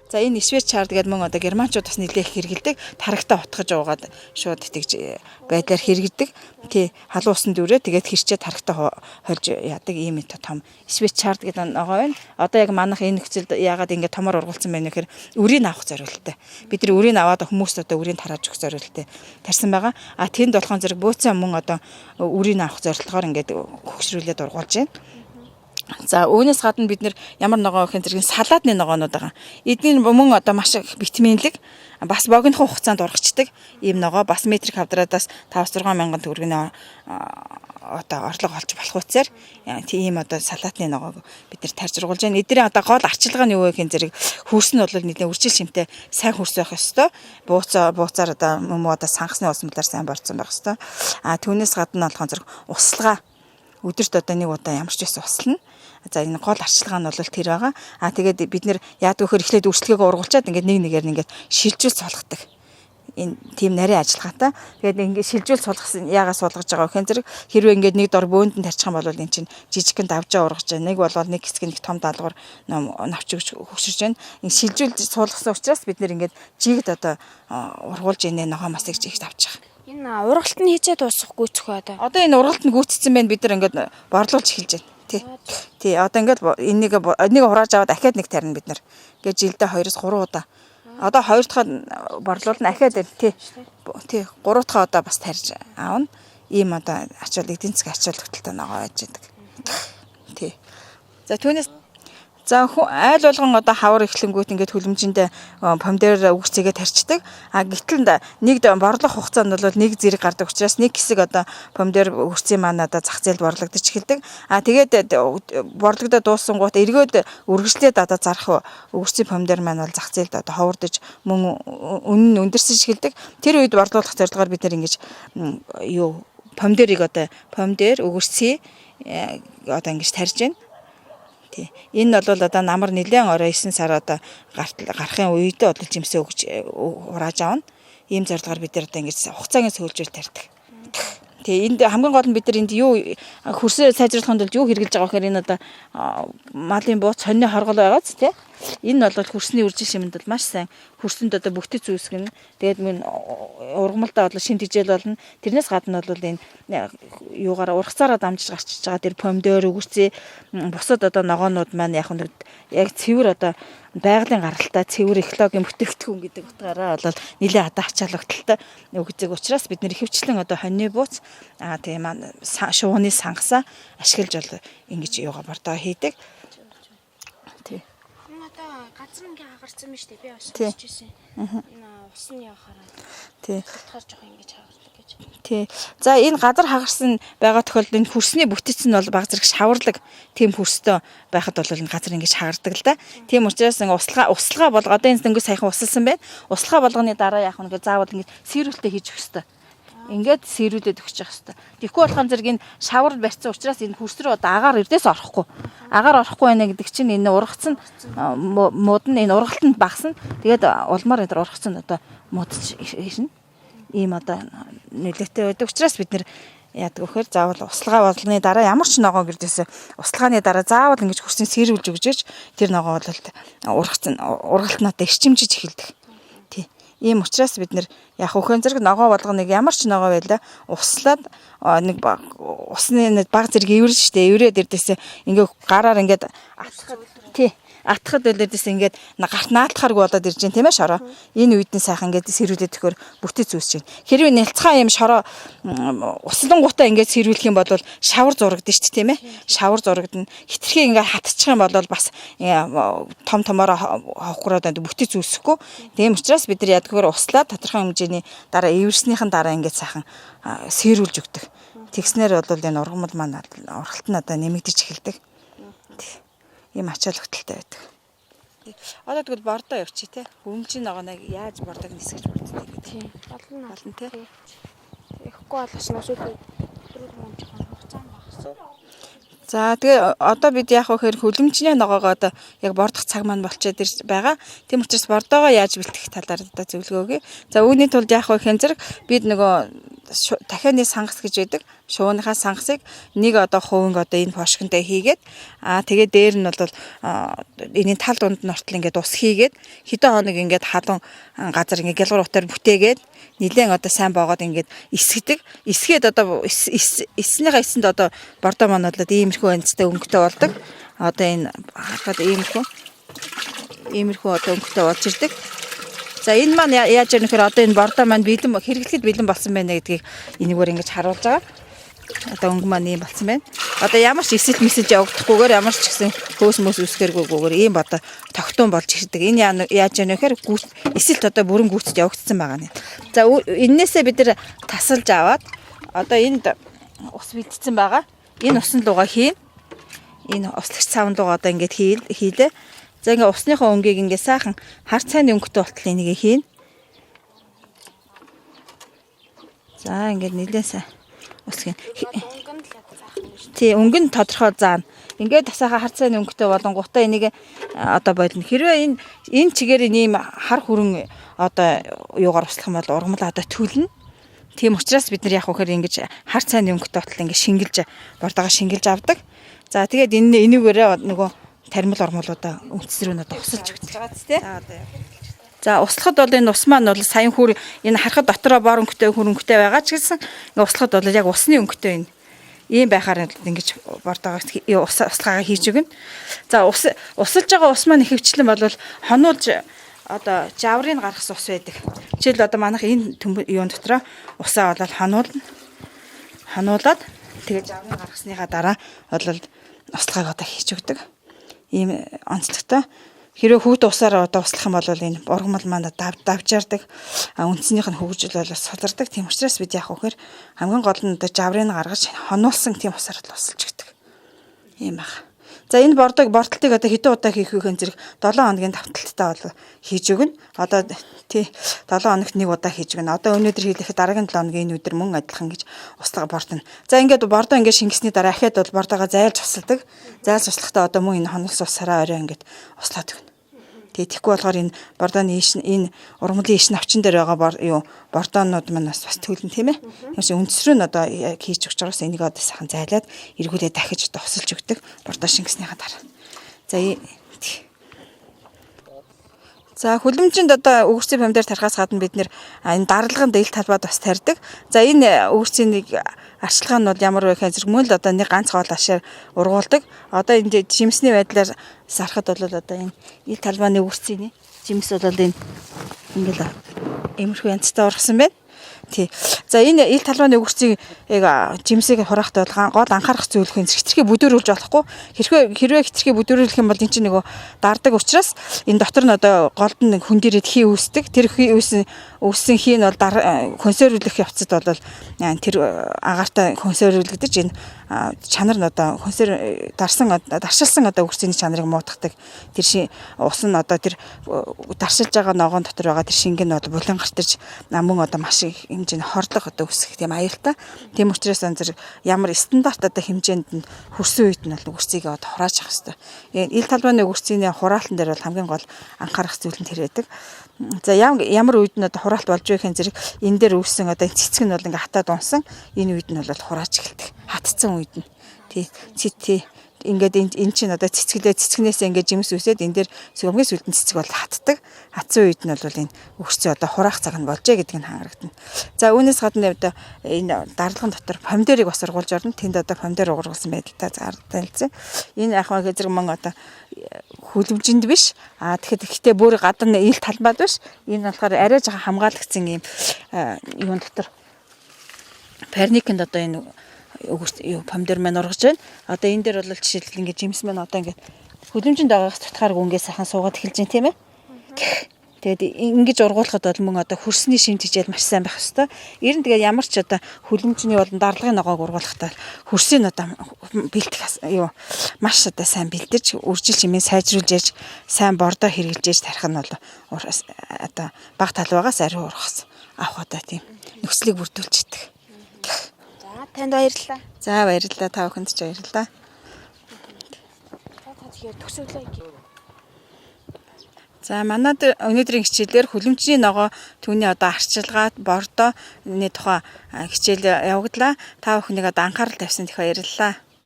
За энэ Швейцард гэдэг мөн одоо германчууд бас нэлээх хэрэгэлдэг. Тарагтаа утгаж уугаад шууд тэгж байдлаар хэрэгэлдэг. Тий, халуун усан дүүрээ тэгээд хэрчээ тарагтаа хольж яадаг ийм том Швейцард гэдэг ногоо байна. Одоо яг манайх энэ нөхцөлд яагаад ингэ томор ургуулсан байна гэхээр үрийг авах зорилттой. Бид нар үрийг аваад хүмүүст одоо үрийг тарааж өгөх зорилттой тарьсан байгаа. А тэнд болохон зэрэг бөөцөн мөн одоо үрийг авах зорилгоор ингээд хөгшрүүлээд ургуулж байна. За үүнээс гадна бид нэр ямар ногоо гэхээр зэрэг салаадны ногоонууд байгаа. Эдний мөн одоо маш их витаминлэг бас богинохон хугацаанд ургацдаг ийм ногоо бас метрик хавдраадаас 5-6 мянган төгрөгийн одоо орлого олж болох үцээр тийм одоо салаатны ногоог бид нэр тарж ургуулж байна. Эдний одоо гол арчилгаа нь юу вэ гэхээр зэрэг хөрс нь бол нэлээд үржил шимтэй сайн хөрс байх ёстой. Бууцаар одоо мөн одоо сангасны усмалаар сайн борцсон байх ёстой. А түүнээс гадна болохон зэрэг услага өдөрт одоо нэг удаа ямар ч байсан услана. За энэ гол арчилгаа нь бол тэр байгаа. А тэгээд бид нэр яадаг вөхөр эхлээд үрчлэгийг ургуулчаад ингээд нэг нэгээр нь ингээд шилжүүл сулгадаг. Энэ тийм нарийн ажиллагаатай. Тэгээд ингээд шилжүүл сулгасан яагаас сулгаж байгаа вэ гэхээр хэрвээ ингээд нэг дор бөөнд нь тарьчих юм бол энэ чинь жижигхэн давжаа ургаж байгаа. Нэг болвол нэг хэсэг нэг том даалгавар навч өгч хөгшөрж байна. Энэ шилжүүл сулгасан учраас бид нэр ингээд жигд одоо ургуулж инээ ногоо масыг жигд авч байгаа. Энэ ургалт нь хийчээ дуусах гүйцэх одоо. Одоо энэ ургалт нь гүйцсэн байна бид нар ингээд борлуулж эхэлж байна. Тий. Одоо ингээд энийг хурааж аваад дахиад нэг тарина бид нар. Ингээд жилдээ 2-3 удаа. Одоо 2 дахь борлуулна ахиад тий. Тий. 3 дахь одоо бас тарьж аавна. Ийм одоо ачаал эдийн засгийн ачаал тогтолтой ногоо байж байдаг. Тий. За түүнээс айл болгон одоо хавар эхлэнгүүт ингээд хөлөмжөндөө помидор үгсцээгээ тарьчдаг. А гэтэл нэг борлох хугацаанд бол нэг зэрэг гардаг учраас нэг хэсэг одоо помидор үгсцээ маань одоо зах зээлд борлогдож эхэлдэг. А тэгээд борлогдоод дууссан гут эргөөд үргэлжлээд одоо зарах үгсцээ помидор маань бол зах зээлд одоо ховордож мөн үнэ нь өндөрсөж эхэлдэг. Тэр үед борлуулах зорилгоор бид нар ингэж помидорыг одоо помидор үгсцээ одоо ингэж тарьж байна. Энэ бол одоо намар нэлээд орой 9 сар одоо гарахын үедээ одоо жимсээ өгч урааж аавна. Ийм зорилгоор бид нар одоо ингэж хугацаагийн сөөлжүүл тарьдаг. Тэгээ энд хамгийн гол нь бид нар энд юу хөрсөө сайжруулахын тулд юу хэрэгжилж байгаа гэхээр энэ одоо малын бууц сонины хоргол байгааз тий. Энэ бол хөрсний үржил шимэнд бол маш сайн хөрсөнд одоо бүтэц үүсгэн. Тэгээд мөн ургамалдаа бол шин тижэл болно. Тэрнээс гадна бол энэ юугаар ургацаараа дамжиж гарчиж байгаа тэр помидор үгүрцээ бусад одоо ногоонууд маань яг цэвэр одоо байгалийн гаралтай цэвэр экологийн бүтээгдэхүүн гэдэг утгаараа бол нэлээд одоо ачаалагдaltaй өгдөг учраас бид нэр ихэвчлэн одоо хоньны бууц тийм маань шууны сангасаа ашиглаж бол ингэж юугаа бордоо хийдэг. Тийм. Одоо газар ингээ хагарсан биз дээ би бас хэлчихсэн. Энэ усны явахаараа. Тийм. Утгаар жоох ингэж хагардаг гэж. Тий. За энэ газар хагарсан байгаа тохиолдолд энэ хөрсний бүтэц нь бол баг зэрэг шаварлаг тийм хөрстэй байхад бол энэ газар ингэж хагардаг л да. Тийм учраас услага бол одоо энэ дөнгөж саяхан усалсан байна. Услага болгоны дараа яах вэ гэвэл заавал ингэ сэрүүлтэ хийж өгөх хэрэгтэй. Ингээд сэрүүлээд өгч явах хэрэгтэй. Тэгэхгүй болохын зэрэг энэ шавар барьсан учраас энэ хөрс рүү одоо агаар эрдээс орохгүй. Агаар орохгүй байна гэдэг чинь энэ ургацсан мууд нь энэ ургалтанд багасна. Тэгээд улмаар энэ ургацсан одоо муудч ирнэ. Ийм одоо нөлөөтэй байдаг учраас бид нэр яадаг вөхөр заавал услага болгоны дараа ямар ч ногоо гэрдээс услагааны дараа заавал ингэж хөрсний сэрүүлж өгч тэр ногоо бол ургалтнаа эрчимжиж эхэлдэг. Тий. Ийм учраас бид нэр яг өхөн зэрэг ногоо болгоныг ямар ч ногоо байлаа услаад нэг усны баг зэрэг эвэрж штэ эврээд дэрдээс ингээ гараар ингээд атхад тий атхад байлээдээс ингээд гарт наалахааргүй болоод ирж байна тийм ээ шороо. Энэ үед нь сайхан ингээд сэрүүлээд төхөр бүтэц үүсэж байна. Хэрвээ нэлцгаа юм шороо услангуудаа ингээд сэрүүлэх юм бол шавар зурагдана шүү дээ тийм ээ. Шавар зурагдана. Хитрхээ ингээд хатчих юм бол бас том томоор хавхраад бүтэц үүсэхгүй. Тийм учраас бид нар ядгүйгээр услаад тодорхой хэмжээний дараа эвэрснийхэн дараа ингээд сайхан сэрүүлж өгдөг. Тэгснээр бол энэ ургамал маань ургалт нь одоо нэмэгдэж эхэлдэг. Ийм ачаалагдaltaй байдаг. Одоо тэгвэл бордоо явчих тий. Хөвмжийн ногооныг яаж бордог нисгэж борддог гэдэг. Тийм. Болно тий. Ихгүй болооч насууд өдрүүд мөн жоохон хугацаа багассан. За тэгээ одоо бид яах вэ гэхээр хөлөмжний ногоогоо одоо яг бордох цаг маань болчиход ирж байгаа. Тийм учраас бордоогоо яаж бэлтгэх талаар одоо зөвлөгөө өгье. За үүний тулд яах вэ гэхээр бид нөгөө дахианы сангас гэж байдаг. Шууныхаа сангасыг нэг одоо хувин одоо энэ пошконтой хийгээд тэгээ дээр нь бол энэний тал дунд нь ортол ингээд ус хийгээд хэдэн хоног ингээд халуун газар ингээд гялгар утаар бүтээгээд нилээн одоо сайн боогод ингээд эсгдэг. Эсгээд одоо эснийхаа эсэнд одоо бордоо маань бол иймэрхүү өнцтэй өнгөтэй болдог. Одоо энэ харахад иймэрхүү одоо өнгөтэй болж ирдэг. За энэ маань яаж яах вэ? Одоо энэ бордоо маань бэлэн хэрэглэхэд бэлэн болсон байна гэдгийг энэгээр ингэж харуулж байгаа. Одоо өнгө маань ийм болсон байна. Одоо ямар ч эсэлт мэсэлж явагдахгүйгээр ямар ч гэсэн хөөс мөс үсгэргүйгээр ийм одоо тогтун болж ирдэг. Энэ яаж яах вэ? Эсэлт одоо бүрэн гүйцэд явагдсан байгаа нэ. За энээсээ бид нэр тасалж аваад одоо энд ус бэлдсэн байгаа. Энэ усан лугаа хийн. Энэ услагч цаавн лугаа одоо ингэж хийлээ. За ингээ усныхаа өнгийг ингээ сайхан хар цайны өнгөтэй болтол энийг хийн. За ингээ нэлээд сайн ус хийн. Тий, өнгө нь тодорхой заана. Ингээ тасаахаа хар цайны өнгөтэй болонгуудаа энийг одоо бодно. Хэрвээ энэ чигээр ийм хар хүрэн одоо юугаар услах юм бол ургамал одоо төлнө. Тийм учраас бид нар яг хөөр ингэж хар цайны өнгөтэй болтол ингээ шингэлж бордоогоо шингэлж авдаг. За тэгээд энийгээрээ нөгөө тармил ормолуудаа үндэс рүү надад усалж өгч байгаа тийм. За услахад бол энэ ус маань бол саяхан хүр энэ харахад дотроо бор өнгөтэй хөрөнгөтэй байгаа ч гэсэн энэ услахад бол яг усны өнгөтэй энэ ийм байхаар ингэж бордоогоо услахаа хийж өгнө. За усалж байгаа ус маань ихэвчлэн бол хонуулж одоо жаврыг гаргасан ус байдаг. Жишээл одоо манайх энэ юун дотроо усаа бол хонуулаад тэгээ жаврыг гаргасныхаа дараа бол услахыг одоо хийж өгдөг. Ийм онцлогтой. Хэрвээ хүүт усаар одоо услах юм бол энэ ургамал маань давжаардаг. Үндснийх нь хөгжил бол сулардаг. Тийм учраас бид яах вэ гэхээр хамгийн гол нь одоо жаврыг гаргаж хонуулсан тийм усаар л усалж өгдөг. Ийм баг. За энэ бордыг бортолтыг одоо хэдэн удаа хийх вэ гэхээр 7 хоногийн давталттай бол хийж өгнө. Одоо тий 7 хоногт нэг удаа хийж өгнө. Одоо өнөөдөр хийлэхэд дараагийн 7 хоногийн энэ өдөр мөн адилхан гэж услага бортно. За ингээд бордоо ингээд шингэсний дараа ахаад бол бордоогоо зайлж усалдаг. Зайлж услахдаа одоо мөн энэ хонолсон усаараа орой ингээд услаад өгнө. Тэгэхгүй болохоор энэ бордооны энэ ургамлын иш навчин дээр байгаа бордоонууд маань бас төлнө тийм ээ. Тэгээс үндсрүү нь одоо хийж өгч байгаас энийг одоо сайхан зайлаад эргүүлээ дахиж одоо усалж өгдөг бордоо шингэснийхаа дараа. За хүлэмжинд одоо өгөрцийн помидор тархаас гадна бид нэр энэ даралганд ил талбайд бас тарьдаг. За энэ өгөрцийн нэг арчилгаа нь бол ямар вэ гэхээр мөн л одоо нэг ганц гол ашаар ургуулдаг. Одоо энэ жимсний байдлаар сарахад бол одоо энэ ил талбайны өгөрцийн жимс бол энэ ингээл эмэрхүү янзтай ургасан байна. Тий. За энэ ил талбайны өгөрцийг жимсийг хураахтай бол гол анхаарах зүйл хин хитрхи бүдүүрүүлж болохгүй. Хэрвээ хитрхи бүдүүрүүлэх юм бол энэ чинь нөгөө дардаг учраас энэ дотор нь одоо голд нь хүн дээрээ хий үүсдэг. Тэр хий үүссэн хий нь бол консервлэх явцад бол тэр агаартай консервлэгдэж энэ чанар нь одоо даршилсан одоо өгөрцийн чанарыг муутгадаг. Тэр ус нь одоо тэр даршилж байгаа ногоон дотор байгаа тэр шинг нь бол булан гартаж мөн одоо маш их хэмжээний хорлох одоо үсэх тийм аюултай. Тийм учраас анзар ямар стандарт одоо хэмжээнд нь хүрсэн үед нь бол өгөрцийг одоо хурааж авах хэрэгтэй. Ил талбайны өгөрцийн хураалтан дээр бол хамгийн гол анхаарах зүйл нь тэр байдаг. За ямар үед нь одоо хураалт болж байхын зэрэг энэ дээр үүссэн одоо цэцэг нь бол ингээ хатаад унсан энэ үед нь бол хурааж эхэлдэг. Хатцсан үед нь тий ингээд энэ чинь одоо цэцгнээс ингээд жимс үсээд энэ дээр хамгийн сүүлдэн цэцэг бол хатдаг. Хатсан үед нь бол энэ өгөрцөө одоо хураах цаг нь болжээ гэдэг нь харагдана. За үүнээс гадна одоо энэ даралгын дотор помидорыг бас ургуулж орно. Тэнд одоо помидор ургуулсан байдалтай зардалцсан. Энэ ахмаа гэзэг мөн одоо хүлэмжинд биш. Тэгэхдээ бүр гадна ил талбайд биш. Энэ болохоор арай жаахан хамгаалагдсан юм юун дотор парникэнд одоо энэ помидор маань ургаж байна. Одоо энэ дээр бол жишээлбэл ингээд жимс маань одоо ингээд хүлэмжинд байгаагаас тутахааргүй ингээд сайхан суугаад эхэлж байна тийм ээ. Тэгээд ингэж ургуулхад бол мөн одоо хөрсний шимт хичээл маш сайн байх хэвээр. Ер нь тэгээд ямар ч одоо хүлэмжний болон даралгын ногоог ургуулахдаа хөрсийн одоо бэлтгэх маш одоо сайн бэлдэж үржил чимээ сайжруулж яж сайн бордоо хэрэгжилж яж тарих нь бол одоо баг талбайгаас ариу ургах авах одоо тийм нөхцөлийг бүрдүүлж идэг. Танд баярлалаа. За баярлалаа. Та бүхэнд ч баярлалаа. Тэгэхээр төгсөглөө. За манайд өнөөдрийн хичээлээр хүлэмжний ногоо түүний одоо арчилгаат бордооны тухай хичээл явагдлаа. Та бүхнийг одоо анхаарал тавьсан тэгэхээр баярлалаа.